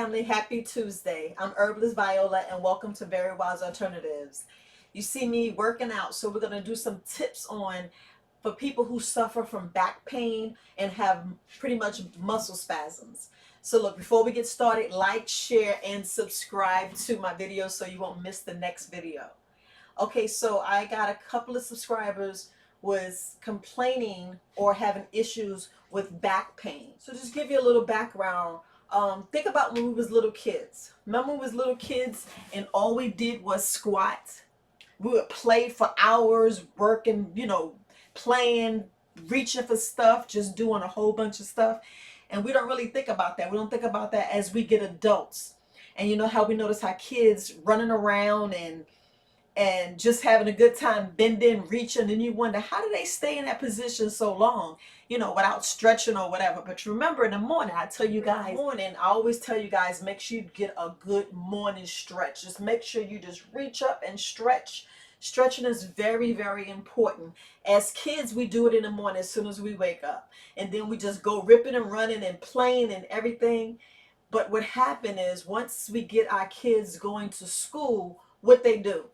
family, happy Tuesday. I'm Herbalist Viola and welcome to Very Wise Alternatives. You see me working out, so we're going to do some tips on for people who suffer from back pain and have pretty much muscle spasms. So look, before we get started, like, share, and subscribe to my video so you won't miss the next video. Okay, so I got a couple of subscribers was complaining or having issues with back pain. So just give you a little background. Think about when we was little kids. Remember when we was little kids and all we did was squat? We would play for hours, working, playing, reaching for stuff, just doing a whole bunch of stuff. And we don't really think about that. We don't think about that as we get adults. And you know how we notice how kids running around and just having a good time bending, reaching, and you wonder, how do they stay in that position so long, without stretching or whatever. But remember, in the morning, I always tell you guys, make sure you get a good morning stretch. Just make sure you just reach up and stretch. Stretching is very, very important. As kids, we do it in the morning as soon as we wake up. And then we just go ripping and running and playing and everything. But what happened is, once we get our kids going to school, what they do?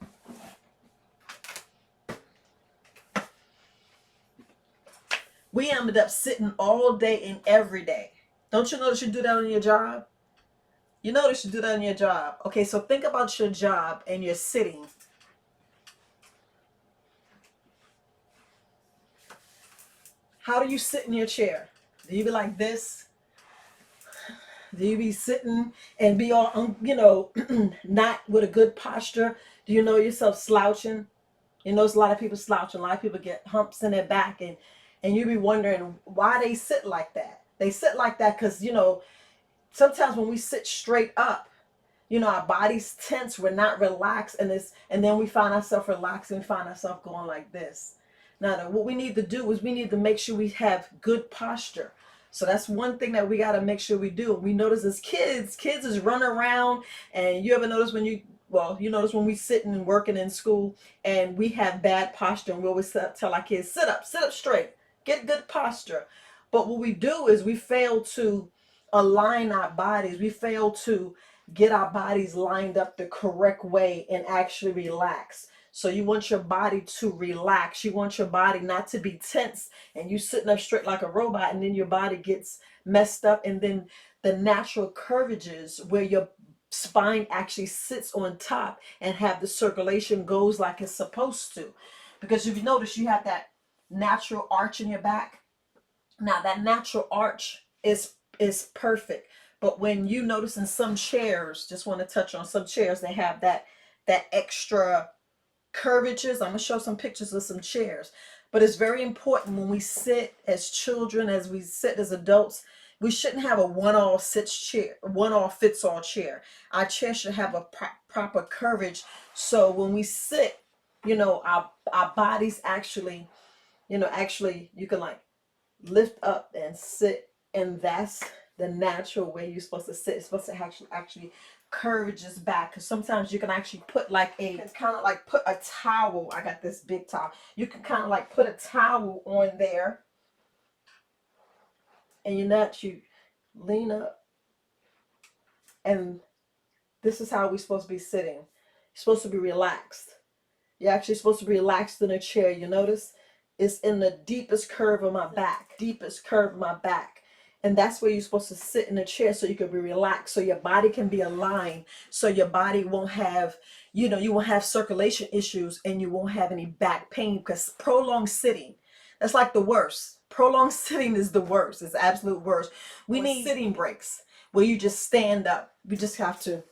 We ended up sitting all day and every day. Don't you notice you do that on your job? You notice you do that on your job. Okay, so think about your job and you're sitting. How do you sit in your chair? Do you be like this? Do you be sitting and be all, not with a good posture? Do you know yourself slouching? You notice a lot of people slouching. A lot of people get humps in their back, and you be wondering why they sit like that. They sit like that because, sometimes when we sit straight up, our body's tense, we're not relaxed, and then we find ourselves relaxing, we find ourselves going like this. Now, what we need to do is we need to make sure we have good posture. So that's one thing that we got to make sure we do. We notice as kids is running around, and you ever notice you notice when we sitting and working in school and we have bad posture, and we always tell our kids, sit up straight, get good posture. But what we do is we fail to align our bodies. We fail to get our bodies lined up the correct way and actually relax. So you want your body to relax. You want your body not to be tense and you sitting up straight like a robot, and then your body gets messed up, and then the natural curvages where your spine actually sits on top and have the circulation goes like it's supposed to. Because if you notice, you have that natural arch in your back. Now that natural arch is perfect. But when you notice in some chairs, just want to touch on some chairs, they have that extra curvatures. I'm going to show some pictures of some chairs. But it's very important when we sit as children, as we sit as adults, we shouldn't have a one-all fits all chair. Our chair should have a proper curvage. So when we sit, our bodies actually, you can like lift up and sit, and that's the natural way you're supposed to sit. It's supposed to actually curvages back, because sometimes you can actually put put a towel. I got this big towel. You can kind of like put a towel on there, and you lean up, and this is how we're supposed to be sitting. You're supposed to be relaxed. You're actually supposed to be relaxed in a chair. You notice it's in the deepest curve of my back. And that's where you're supposed to sit in a chair, so you can be relaxed, so your body can be aligned, so your body won't have, you won't have circulation issues, and you won't have any back pain. Because prolonged sitting, that's like the worst. Prolonged sitting is the worst. It's the absolute worst. We need sitting breaks where you just stand up. We just have to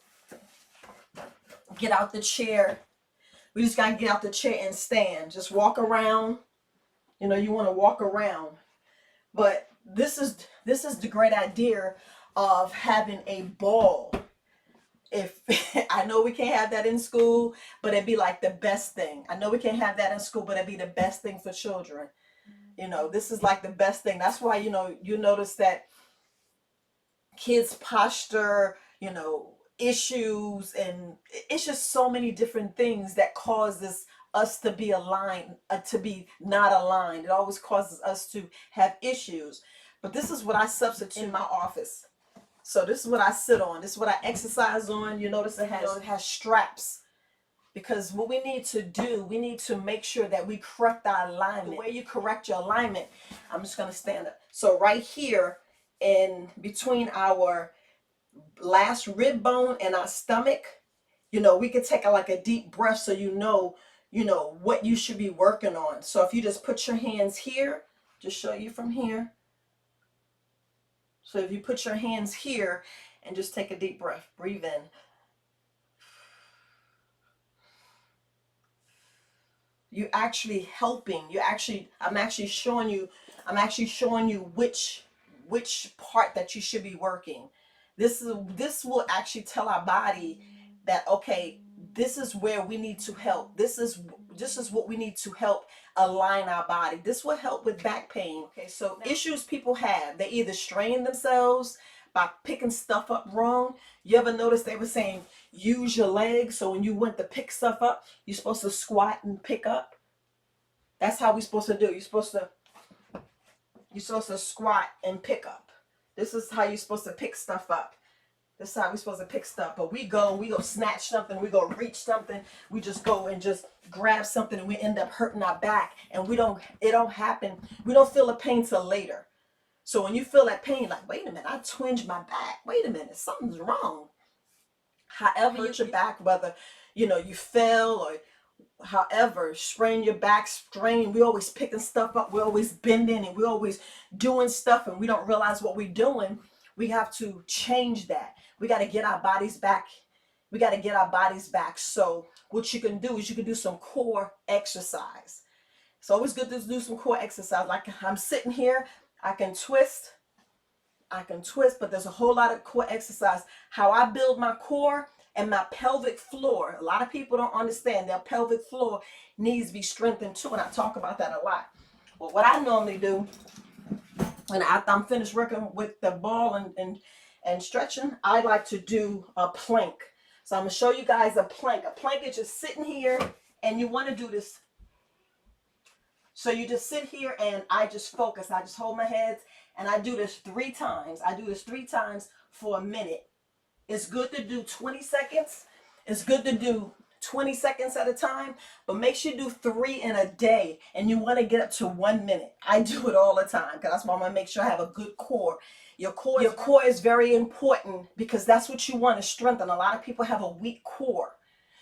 get out the chair. We just got to get out the chair and stand. Just walk around. You want to walk around. But this is the great idea of having a ball. If I know we can't have that in school, but it'd be like the best thing. I know we can't have that in school, but it'd be the best thing for children. This is like the best thing. That's why, you notice that kids' posture, issues, and it's just so many different things that causes us to be aligned, to be not aligned. It always causes us to have issues. But this is what I substitute in my office. So this is what I sit on. This is what I exercise on. You notice it has straps. Because what we need to do, we need to make sure that we correct our alignment. The way you correct your alignment, I'm just going to stand up. So right here in between our last rib bone and our stomach, we could take like a deep breath so what you should be working on. So if you just put your hands here, just show you from here. So if you put your hands here and just take a deep breath, breathe in. You're actually helping. I'm actually showing you which part that you should be working. This will actually tell our body that, okay, this is where we need to help. This is what we need to help align our body. This will help with back pain. Okay, so issues people have, they either strain themselves by picking stuff up wrong. You ever notice they were saying use your legs, so when you went to pick stuff up, you're supposed to squat and pick up? That's how we're supposed to do. You're supposed to squat and pick up. This is how you're supposed to pick stuff up. This is how we're supposed to pick stuff. But we go snatch something, we go reach something, we just go and just grab something, and we end up hurting our back, and it don't happen. We don't feel the pain till later. So when you feel that pain, like, wait a minute, I twinged my back. Wait a minute, something's wrong. However you hurt your back, whether you fell or however, strain your back, we always picking stuff up, we're always bending, and we're always doing stuff, and we don't realize what we're doing. We have to change that. We got to get our bodies back. So what you can do is you can do some core exercise. It's always good to do some core exercise. Like I'm sitting here, I can twist, but there's a whole lot of core exercise. How I build my core and my pelvic floor. A lot of people don't understand their pelvic floor needs to be strengthened too, and I talk about that a lot. Well, what I normally do, and after I'm finished working with the ball and stretching, I like to do a plank. So I'm going to show you guys a plank. A plank is just sitting here, and you want to do this. So you just sit here, and I just focus. I just hold my head, and I do this 3 times. I do this 3 times for a minute. It's good to do 20 seconds. It's good to do 20 seconds at a time, but make sure you do 3 in a day, and you want to get up to 1 minute. I do it all the time because that's why I want to make sure I have a good core. Your core is very important because that's what you want to strengthen. A lot of people have a weak core,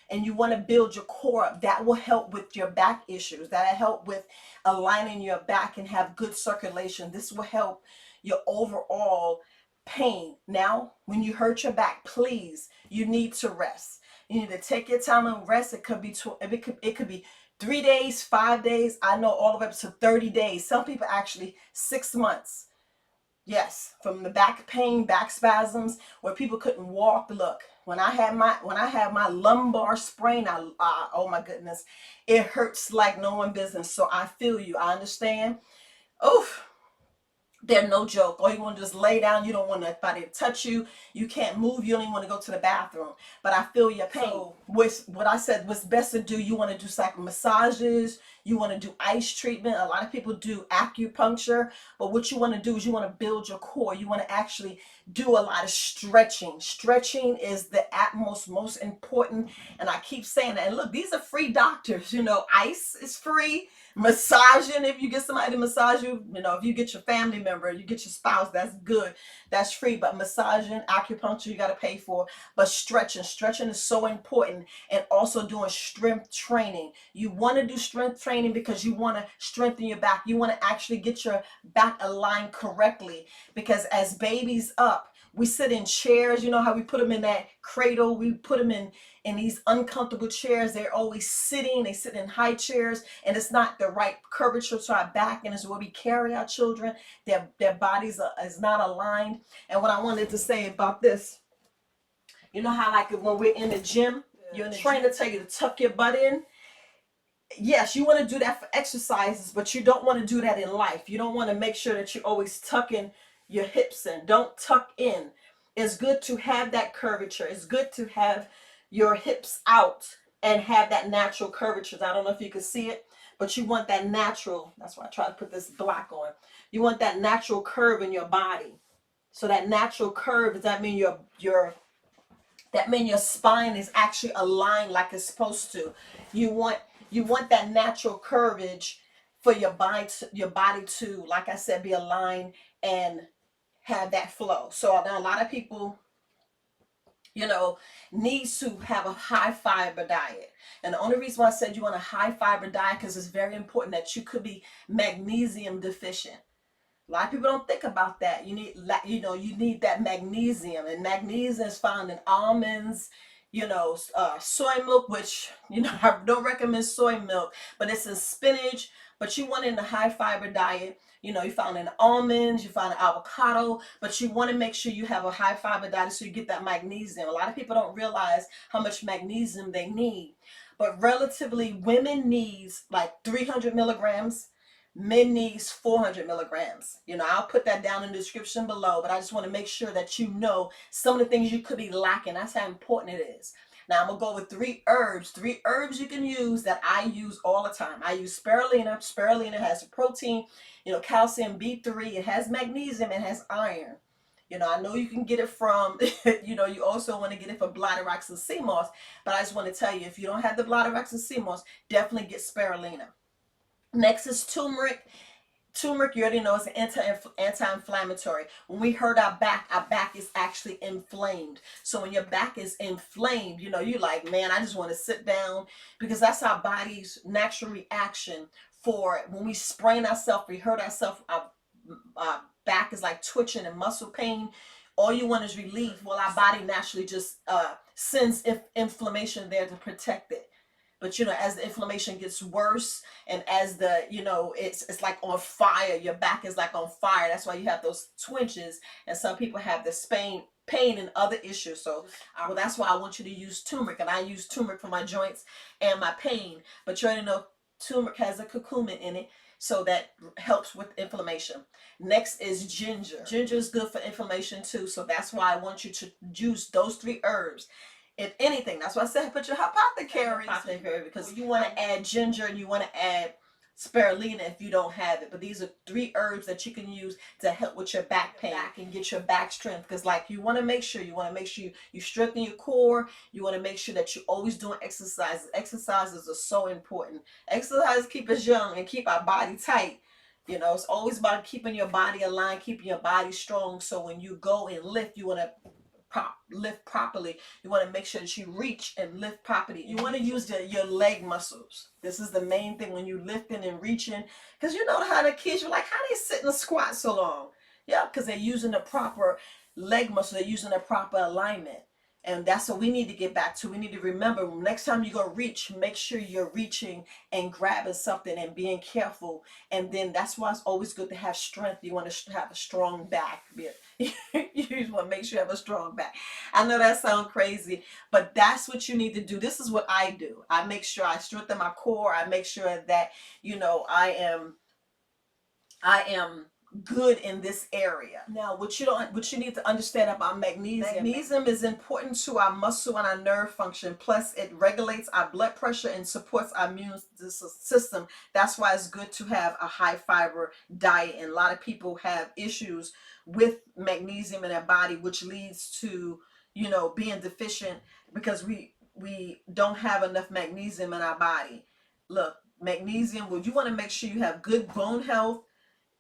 and you want to build your core up. That will help with your back issues. That'll help with aligning your back and have good circulation. This will help your overall pain. Now, when you hurt your back, please, you need to rest. You need to take your time and rest. It could be 3 days, 5 days. I know all of it up to 30 days. Some people actually 6 months. Yes, from the back pain, back spasms, where people couldn't walk. Look, when I had my lumbar sprain, oh my goodness, it hurts like no one business. So I feel you. I understand. Oof. They're no joke. Or you want to just lay down. You don't want anybody to touch you. You can't move. You don't even want to go to the bathroom. But I feel your pain. So what I said, what's best to do, you want to do psych massages. You want to do ice treatment. A lot of people do acupuncture. But what you want to do is you want to build your core. You want to actually do a lot of stretching. Stretching is the most important. And I keep saying that. And look, these are free doctors. Ice is free. Massaging, if you get somebody to massage you, if you get your family member, you get your spouse, that's good, that's free. But massaging, acupuncture, you got to pay for. But stretching is so important. And also doing strength training. You want to do strength training because you want to strengthen your back. You want to actually get your back aligned correctly, because as babies up, we sit in chairs. You know how we put them in that cradle? We put them in these uncomfortable chairs. They're always sitting. They sit in high chairs, and it's not the right curvature to our back, and it's where we carry our children. Their bodies is not aligned. And what I wanted to say about this, you know how like when we're in the gym, you're in the trainer tell you to tuck your butt in. Yes, you want to do that for exercises, but you don't want to do that in life. You don't want to make sure that you're always tucking your hips in. Don't tuck in. It's good to have that curvature. It's good to have your hips out and have that natural curvature. I don't know if you can see it, but you want that natural. That's why I try to put this block on. You want that natural curve in your body. So that natural curve, does that mean your spine is actually aligned like it's supposed to? You want that natural curvage for your body to, like I said, be aligned and have that flow. So now a lot of people, needs to have a high fiber diet. And the only reason why I said you want a high fiber diet, because it's very important that you could be magnesium deficient. A lot of people don't think about that. You need that magnesium, and magnesium is found in almonds, soy milk, which I don't recommend soy milk, but it's in spinach. But you want it in a high fiber diet. You found in almonds, you found in avocado, but you want to make sure you have a high fiber diet so you get that magnesium. A lot of people don't realize how much magnesium they need, but relatively, women needs like 300 milligrams. Men needs 400 milligrams. I'll put that down in the description below, but I just want to make sure that you know some of the things you could be lacking. That's how important it is. Now I'm going to go with three herbs you can use that I use all the time. I use spirulina. Spirulina has protein, calcium, B3, it has magnesium, it has iron. I know you can get it from, you also want to get it for bladderwracks and sea moss, but I just want to tell you, if you don't have the bladderwracks and sea moss, definitely get spirulina. Next is turmeric. Turmeric, you already know, is an anti-inflammatory. When we hurt our back is actually inflamed. So when your back is inflamed, you're like, man, I just want to sit down, because that's our body's natural reaction for it. When we sprain ourselves, we hurt ourselves, our back is like twitching and muscle pain. All you want is relief. Well, our body naturally just sends inflammation there to protect it. But as the inflammation gets worse, and as the it's like on fire, your back is like on fire. That's why you have those twinges, and some people have this pain and other issues. So well, that's why I want you to use turmeric, and I use turmeric for my joints and my pain. But you already know turmeric has a curcumin in it, so that helps with inflammation. Next is ginger. Ginger is good for inflammation too, so that's why I want you to use those three herbs. If anything, that's why I said put your apothecary, because you want to add ginger and you want to add spirulina if you don't have it. But these are three herbs that you can use to help with your back pain and get your back strength. Because you want to make sure you strengthen your core. You want to make sure that you're always doing exercises. Exercises are so important. Exercises keep us young and keep our body tight. It's always about keeping your body aligned, keeping your body strong. So when you go and lift, you want to lift properly. You want to make sure that you reach and lift properly. You want to use your leg muscles. This is the main thing when you lifting and reaching, because how the kids are like, how they sit in a squat so long? Yeah, because they're using the proper leg muscle. They're using the proper alignment. And that's what we need to get back to. We need to remember, next time you go reach, make sure you're reaching and grabbing something and being careful. And then that's why it's always good to have strength. You want to have a strong back. You just want to make sure you have a strong back. I know that sounds crazy, but that's what you need to do. This is what I do. I make sure I strengthen my core. I make sure that, I am good in this area. Now, what you need to understand about magnesium. Magnesium is important to our muscle and our nerve function. Plus, it regulates our blood pressure and supports our immune system. That's why it's good to have a high fiber diet. And a lot of people have issues with magnesium in their body, which leads to, being deficient, because we don't have enough magnesium in our body. Look, magnesium, well, you want to make sure you have good bone health.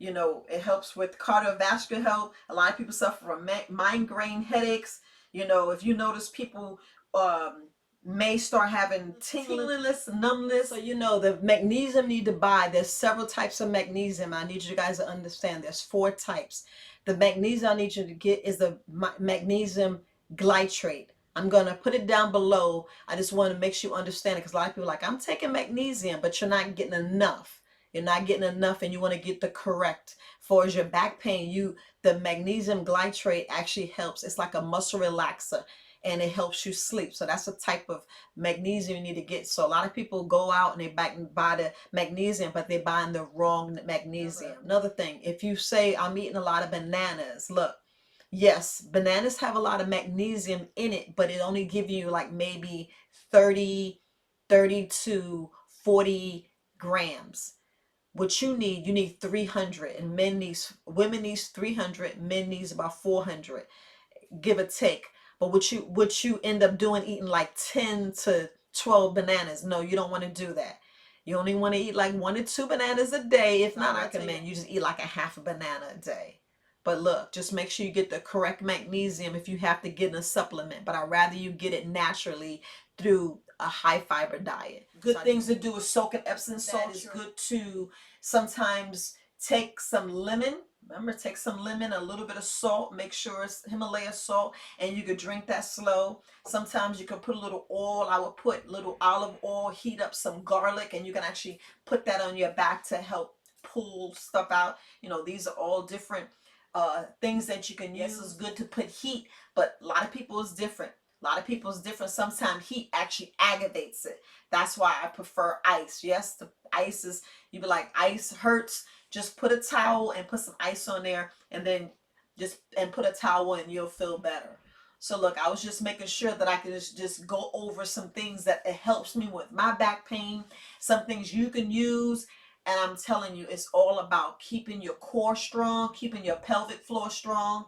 It helps with cardiovascular health. A lot of people suffer from migraine headaches. If you notice, people may start having tingliness, numbness. So the magnesium need to buy. There's several types of magnesium. I need you guys to understand. There's 4 types. The magnesium I need you to get is the magnesium glycinate. I'm going to put it down below. I just want to make sure you understand it, because a lot of people are like, I'm taking magnesium, but you're not getting enough. You're not getting enough, and you want to get the correct. For your back pain, the magnesium glycinate actually helps. It's like a muscle relaxer, and it helps you sleep. So that's a type of magnesium you need to get. So a lot of people go out and they buy the magnesium, but they're buying the wrong magnesium. Another thing, if you say, I'm eating a lot of bananas, look, yes, bananas have a lot of magnesium in it, but it only give you like maybe 30 to 40 grams. What you need 300, and women needs 300, men needs about 400, give or take. But what you end up doing, eating like 10 to 12 bananas. No, you don't want to do that. You only want to eat like 1 to 2 bananas a day. If not, I recommend you just eat like a half a banana a day. But look, just make sure you get the correct magnesium if you have to get in a supplement. But I'd rather you get it naturally through a high fiber diet. Good things to do is soak in Epsom salt. It's good to sometimes take some lemon. Remember, take some lemon, a little bit of salt. Make sure it's Himalaya salt, and you could drink that slow. Sometimes you can put a little oil. I would put a little olive oil, heat up some garlic, and you can actually put that on your back to help pull stuff out. These are all different things that you can use. Yes, it's good to put heat, but a lot of people is different. A lot of people is different. Sometimes heat actually aggravates it. That's why I prefer ice. Yes, the ice is, you be like, ice hurts. Just put a towel and put some ice on there, and then put a towel, and you'll feel better. So look, I was just making sure that I could just go over some things that it helps me with my back pain, some things you can use. And I'm telling you, it's all about keeping your core strong, keeping your pelvic floor strong,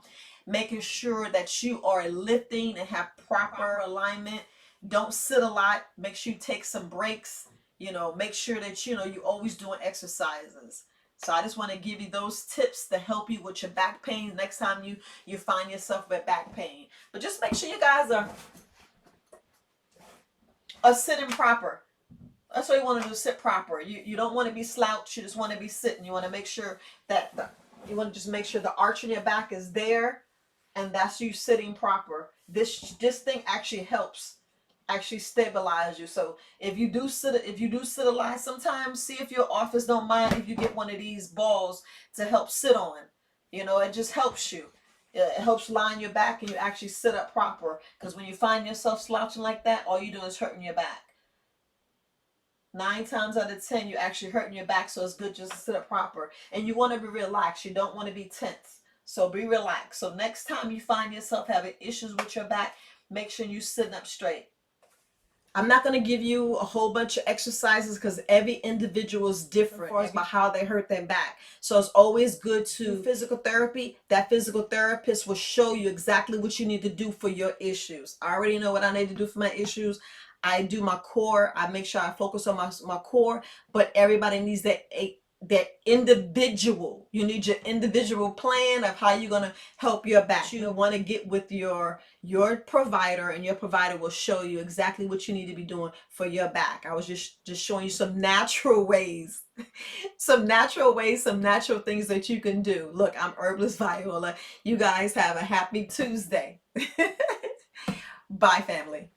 making sure that you are lifting and have proper alignment. Don't sit a lot. Make sure you take some breaks. Make sure that you're always doing exercises. So I just want to give you those tips to help you with your back pain next time you find yourself with back pain. But just make sure you guys are sitting proper. That's what you want to do, sit proper. You don't want to be slouched. You just want to be sitting. You want to make sure that you want to just make sure the arch in your back is there, and that's you sitting proper. This thing actually helps actually stabilize you. So if you do sit a lot, sometimes see if your office don't mind if you get one of these balls to help sit on. It just helps you. It helps line your back, and you actually sit up proper. Because when you find yourself slouching like that, all you do is hurting your back. 9 times out of 10, you're actually hurting your back, so it's good just to sit up proper. And you want to be relaxed. You don't want to be tense. So be relaxed. So next time you find yourself having issues with your back, make sure you're sitting up straight. I'm not going to give you a whole bunch of exercises because every individual is different as far as about how they hurt their back. So it's always good to do physical therapy. That physical therapist will show you exactly what you need to do for your issues. I already know what I need to do for my issues. I do my core. I make sure I focus on my core, but everybody needs that individual. You need your individual plan of how you're going to help your back. You want to get with your provider, and your provider will show you exactly what you need to be doing for your back. I was just showing you some natural ways, some natural things that you can do. Look, I'm Herbalist Viola. You guys have a happy Tuesday. Bye, family.